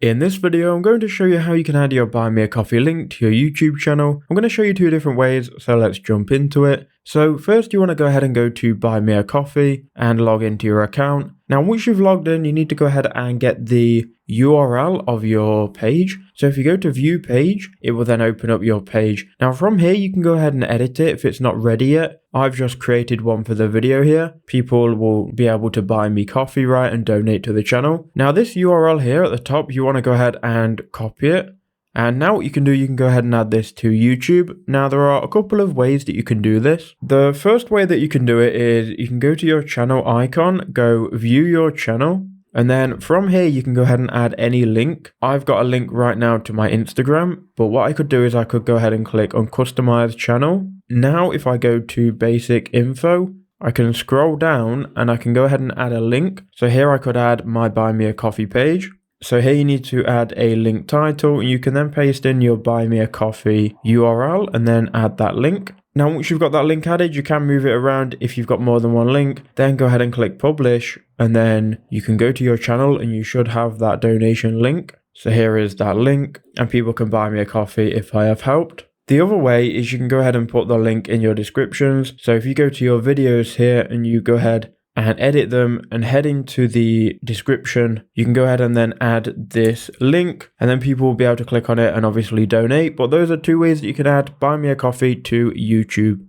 In this video, I'm going to show you how you can add your Buy Me a Coffee link to your YouTube channel. I'm going to show you two different ways, so let's jump into it. So first you want to go ahead and go to Buy Me a Coffee and log into your account. Now once you've logged in, you need to go ahead and get the URL of your page. So if you go to view page, it will then open up your page. Now from here, you can go ahead and edit it if it's not ready yet. I've just created one for the video here. People will be able to buy me coffee, right, and donate to the channel. Now this URL here at the top, you want to go ahead and copy it. And now what you can do, you can go ahead and add this to YouTube. Now there are a couple of ways that you can do this. The first way that you can do it is you can go to your channel icon, go view your channel. And then from here, you can go ahead and add any link. I've got a link right now to my Instagram, but what I could do is I could go ahead and click on customize channel. Now, if I go to basic info, I can scroll down and I can go ahead and add a link. So here I could add my Buy Me a Coffee page. So here you need to add a link title, and you can then paste in your Buy Me a Coffee URL and then add that link. Now, once you've got that link added, you can move it around if you've got more than one link. Then go ahead and click publish, and then you can go to your channel and you should have that donation link. So here is that link, and people can buy me a coffee if I have helped. The other way is you can go ahead and put the link in your descriptions. So if you go to your videos here and you go ahead and edit them and head into the description, you can go ahead and then add this link, and then people will be able to click on it and obviously donate. But those are two ways that you can add Buy Me a Coffee to YouTube.